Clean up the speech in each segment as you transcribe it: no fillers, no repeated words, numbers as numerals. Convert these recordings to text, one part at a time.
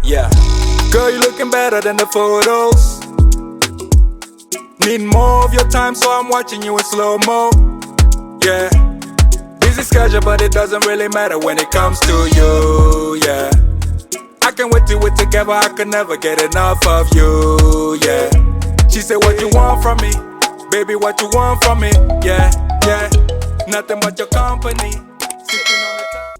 Yeah. Girl, you looking better than the photos. Need more of your time, so I'm watching you in slow-mo. Yeah. Busy schedule, but it doesn't really matter when it comes to you. Yeah. I can't wait till we're together, I could never get enough of you. Yeah. She said, what you want from me? Baby, what you want from me? Yeah, yeah. Nothing but your company.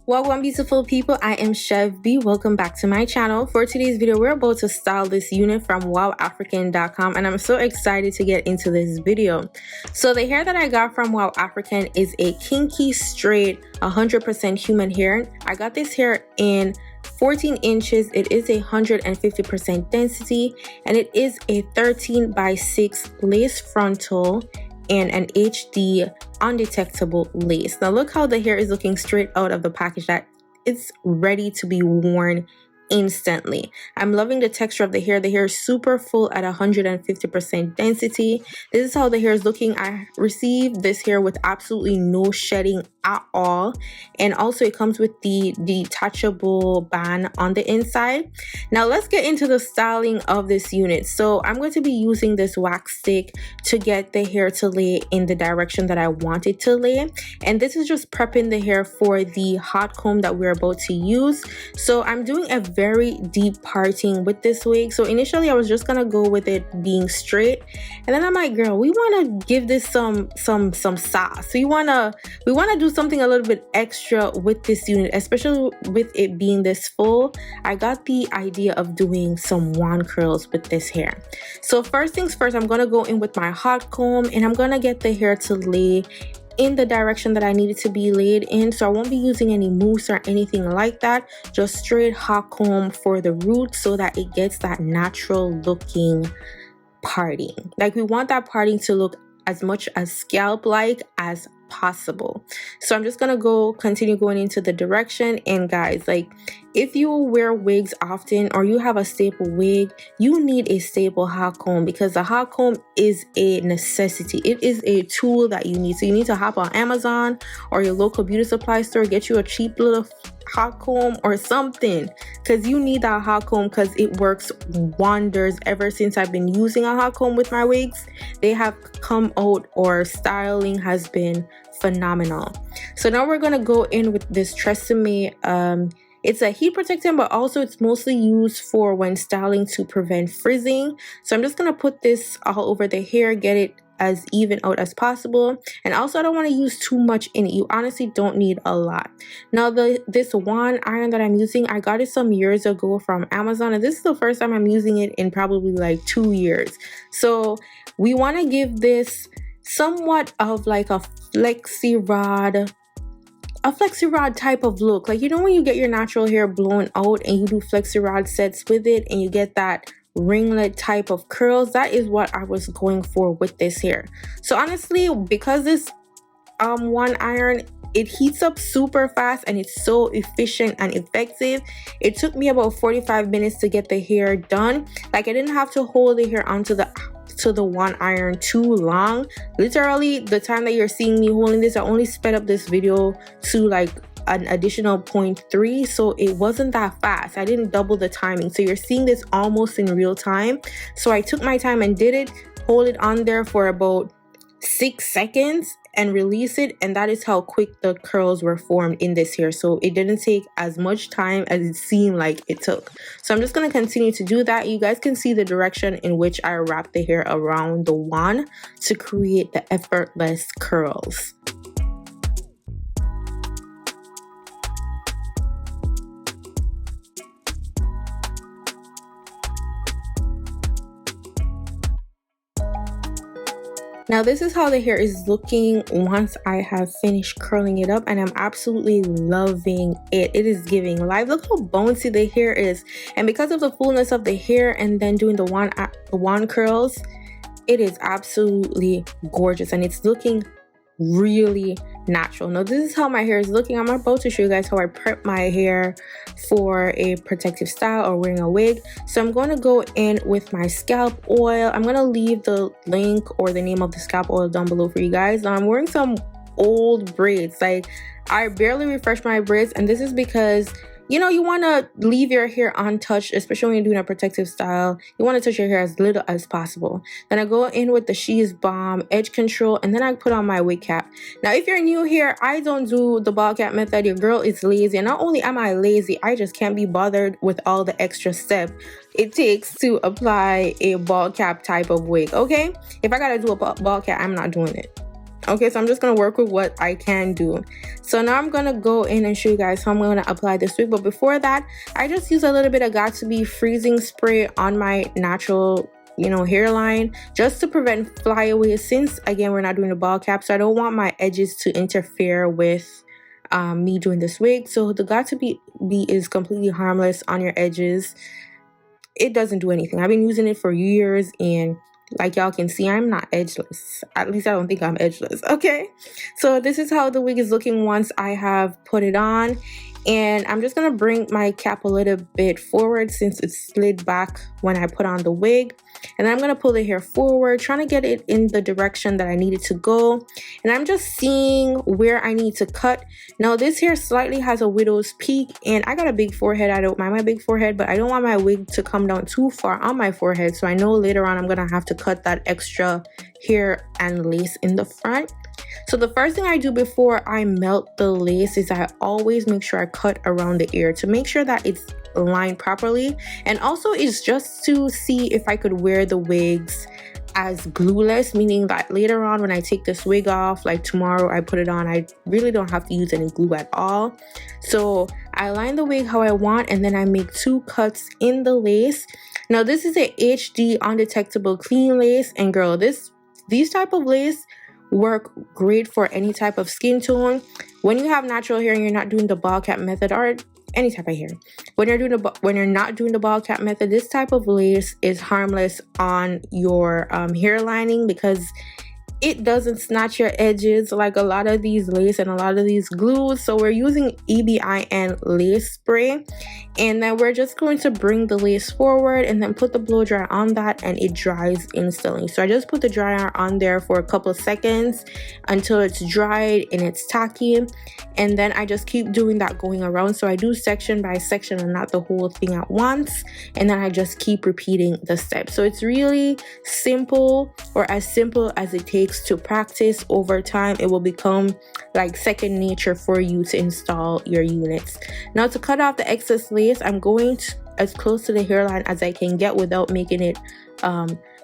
Welcome, beautiful people. I am Chef B. Welcome back to my channel. For today's video, we're about to style this unit from Wowafrican.com, and I'm so excited to get into this video. So the hair that I got from Wowafrican is a kinky straight 100% human hair. I got this hair in 14 inches. It is 150% density, and it is a 13x6 lace frontal and an HD undetectable lace. Now look how the hair is looking straight out of the package, that it's ready to be worn instantly. I'm loving the texture of the hair. The hair is super full at 150% density. This is how the hair is looking. I received this hair with absolutely no shedding at all, and also it comes with the detachable band on the inside. Now let's get into the styling of this unit. So I'm going to be using this wax stick to get the hair to lay in the direction that I want it to lay, and this is just prepping the hair for the hot comb that we're about to use. So I'm doing a very deep parting with this wig. So initially I was just gonna go with it being straight, and then I'm like, girl, we want to give this some sauce. We want to do something a little bit extra with this unit, especially with it being this full. I got the idea of doing some wand curls with this hair. So first things first, I'm gonna go in with my hot comb, and I'm gonna get the hair to lay in the direction that I need it to be laid in. So I won't be using any mousse or anything like that, just straight hot comb for the roots so that it gets that natural looking parting. Like, we want that parting to look as much as scalp like as possible. So I'm just gonna continue going into the direction. And guys, like, if you wear wigs often or you have a staple wig, you need a staple hot comb, because the hot comb is a necessity. It is a tool that you need. So you need to hop on Amazon or your local beauty supply store, get you a cheap little hot comb or something, because you need that hot comb, because it works wonders. Ever since I've been using a hot comb with my wigs, they have come out, or styling has been phenomenal. So now we're gonna go in with this Tresemme. It's a heat protectant, but also it's mostly used for when styling to prevent frizzing. So I'm just gonna put this all over the hair, get it as even out as possible. And also, I don't want to use too much in it. You honestly don't need a lot. Now this wand iron that I'm using, I got it some years ago from Amazon, and this is the first time I'm using it in probably like 2 years. So we want to give this somewhat of like a flexi rod type of look. Like, you know, when you get your natural hair blown out and you do flexi rod sets with it and you get that ringlet type of curls, that is what I was going for with this hair. So honestly, because this one iron, it heats up super fast and it's so efficient and effective, it took me about 45 minutes to get the hair done. Like, I didn't have to hold the hair onto the one iron too long. Literally, the time that you're seeing me holding this, I only sped up this video to like an additional 0.3, so it wasn't that fast. I didn't double the timing, so you're seeing this almost in real time. So I took my time and did it, hold it on there for about 6 seconds and release it, and that is how quick the curls were formed in this hair. So it didn't take as much time as it seemed like it took. So I'm just going to continue to do that. You guys can see the direction in which I wrap the hair around the wand to create the effortless curls. Now this is how the hair is looking once I have finished curling it up, and I'm absolutely loving it. It is giving life. Look how bouncy the hair is, and because of the fullness of the hair and then doing the wand curls, it is absolutely gorgeous and it's looking really natural. Now this is how my hair is looking. I'm about to show you guys how I prep my hair for a protective style or wearing a wig. So I'm going to go in with my scalp oil. I'm going to leave the link or the name of the scalp oil down below for you guys. Now I'm wearing some old braids. Like, I barely refresh my braids, and this is because you know, you want to leave your hair untouched, especially when you're doing a protective style. You want to touch your hair as little as possible. Then I go in with the 𝐤𝐳𝐵 edge control, and then I put on my wig cap. Now, if you're new here, I don't do the ball cap method. Your girl is lazy, and not only am I lazy, I just can't be bothered with all the extra step it takes to apply a ball cap type of wig. Okay, if I gotta do a ball cap, I'm not doing it. Okay, so I'm just gonna work with what I can do. So now I'm gonna go in and show you guys how I'm gonna apply this wig. But before that, I just use a little bit of 𝐷𝐻𝐶𝐵 freezing spray on my natural, you know, hairline, just to prevent flyaways, since again we're not doing the ball cap, so I don't want my edges to interfere with me doing this wig. So the 𝐷𝐻𝐶𝐵 is completely harmless on your edges. It doesn't do anything. I've been using it for years, and like y'all can see, I'm not edgeless. At least I don't think I'm edgeless. Okay, so this is how the wig is looking once I have put it on. And I'm just gonna bring my cap a little bit forward since it slid back when I put on the wig. And then I'm gonna pull the hair forward, trying to get it in the direction that I need it to go. And I'm just seeing where I need to cut. Now this hair slightly has a widow's peak, and I got a big forehead. I don't mind my big forehead, but I don't want my wig to come down too far on my forehead. So I know later on I'm gonna have to cut that extra hair and lace in the front. So the first thing I do before I melt the lace is I always make sure I cut around the ear to make sure that it's aligned properly. And also it's just to see if I could wear the wigs as glueless, meaning that later on when I take this wig off, like tomorrow I put it on, I really don't have to use any glue at all. So I line the wig how I want, and then I make 2 cuts in the lace. Now this is a HD undetectable clean lace, and girl, these type of lace work great for any type of skin tone. When you have natural hair and you're not doing the ball cap method, or any type of hair, when you're not doing the ball cap method, this type of lace is harmless on your hair lining, because it doesn't snatch your edges like a lot of these lace and a lot of these glues. So we're using EBIN lace spray, and then we're just going to bring the lace forward and then put the blow dryer on that, and it dries instantly. So I just put the dryer on there for a couple of seconds until it's dried and it's tacky, and then I just keep doing that going around. So I do section by section and not the whole thing at once, and then I just keep repeating the steps. So it's really simple, or as simple as it takes to practice. Over time it will become like second nature for you to install your units. Now to cut off the excess lace, I'm going as close to the hairline as I can get without making it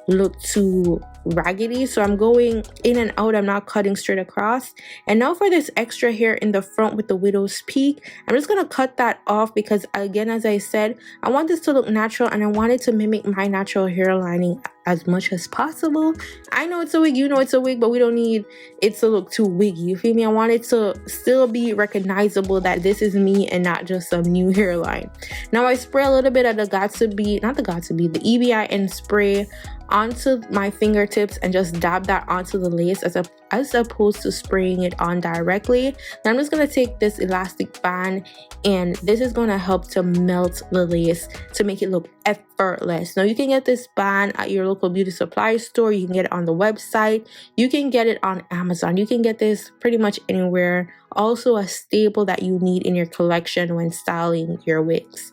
look too raggedy. So I'm going in and out, I'm not cutting straight across. And now for this extra hair in the front with the widow's peak, I'm just gonna cut that off, because again, as I said, I want this to look natural, and I want it to mimic my natural hair lining as much as possible. I know it's a wig, you know it's a wig, but we don't need it to look too wiggy, you feel me? I want it to still be recognizable that this is me and not just some new hairline. Now I spray a little bit of the the EBIN spray onto my fingertips and just dab that onto the lace as opposed to spraying it on directly. Now I'm just going to take this elastic band, and this is going to help to melt the lace to make it look effortless. Now you can get this band at your local beauty supply store, you can get it on the website, you can get it on Amazon, you can get this pretty much anywhere. Also a staple that you need in your collection when styling your wigs.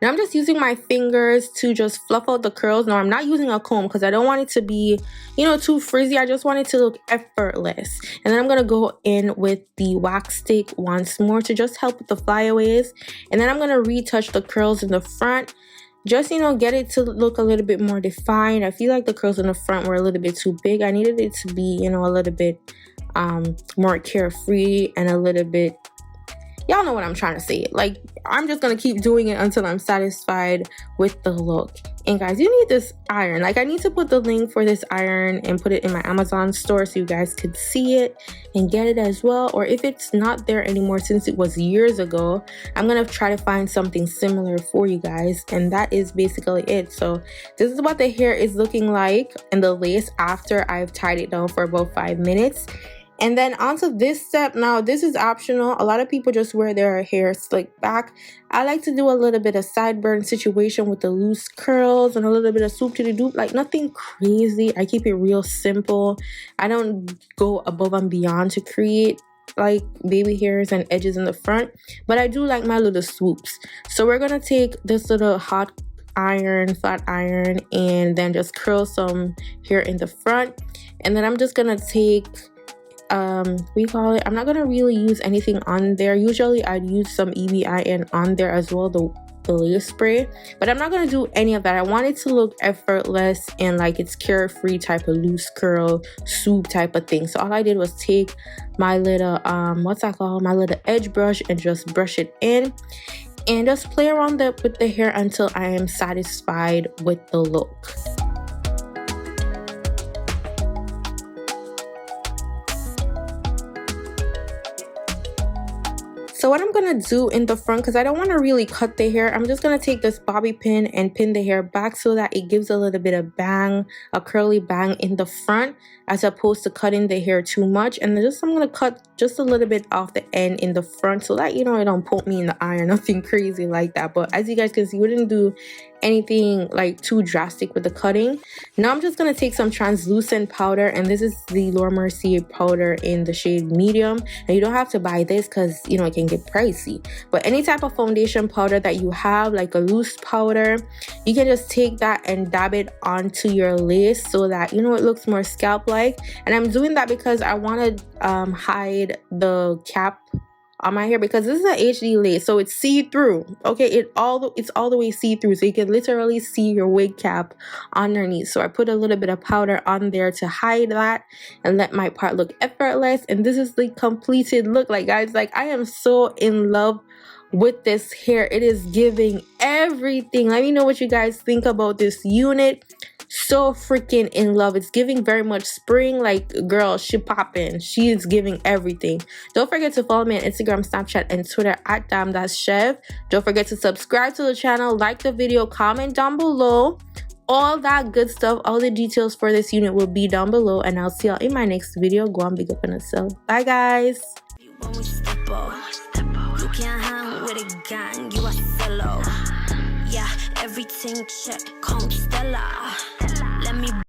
Now I'm just using my fingers to just fluff out the curls. Now I'm not using a comb because I don't want it to be, you know, too frizzy. I just want it to look effortless. And then I'm going to go in with the wax stick once more to just help with the flyaways. And then I'm going to retouch the curls in the front. Just, you know, get it to look a little bit more defined. I feel like the curls in the front were a little bit too big. I needed it to be, you know, a little bit more carefree and a little bit, y'all know what I'm trying to say. Like, I'm just gonna keep doing it until I'm satisfied with the look. And guys, you need this iron. Like, I need to put the link for this iron and put it in my Amazon store so you guys could see it and get it as well. Or if it's not there anymore, since it was years ago, I'm gonna try to find something similar for you guys. And that is basically it. So this is what the hair is looking like and the lace after I've tied it down for about 5 minutes. And then onto this step. Now this is optional. A lot of people just wear their hair slicked back. I like to do a little bit of sideburn situation with the loose curls and a little bit of swoop to the doop. Like, nothing crazy. I keep it real simple. I don't go above and beyond to create like baby hairs and edges in the front, but I do like my little swoops. So we're gonna take this little flat iron, and then just curl some hair in the front. And then I'm just gonna take we call it, I'm not gonna really use anything on there. Usually I'd use some 𝐕𝐈N on there as well, the lace spray, but I'm not gonna do any of that. I want it to look effortless and like it's carefree type of loose curl swoop type of thing. So all I did was take my little what's that called, my little edge brush, and just brush it in and just play around with the hair until I am satisfied with the look. So what I'm gonna do in the front, because I don't want to really cut the hair, I'm just gonna take this bobby pin and pin the hair back so that it gives a little bit of bang, a curly bang in the front, as opposed to cutting the hair too much. And then I'm gonna cut just a little bit off the end in the front so that, you know, it don't poke me in the eye or nothing crazy like that. But as you guys can see, we didn't do anything like too drastic with the cutting. Now I'm just gonna take some translucent powder, and this is the Laura Mercier powder in the shade medium. And you don't have to buy this because, you know, it can get pricey, but any type of foundation powder that you have, like a loose powder, you can just take that and dab it onto your lace so that, you know, it looks more scalp like. And I'm doing that because I want to hide the cap on my hair, because this is an HD lace, so it's see-through. Okay, it's all the way see-through, so you can literally see your wig cap underneath. So I put a little bit of powder on there to hide that and let my part look effortless. And this is the completed look. Like, guys, like, I am so in love with this hair. It is giving everything. Let me know what you guys think about this unit. So freaking in love. It's giving very much spring. Like, girl, she popping. She is giving everything. Don't forget to follow me on Instagram, Snapchat, and Twitter at @damn_that's_chev. Don't forget to subscribe to the channel, like the video, comment down below, all that good stuff. All the details for this unit will be down below, and I'll see y'all in my next video. Go on, big up on yourself. Bye, guys. You can't hang with a gang, you a fellow. Yeah, everything check, come Stella. Let me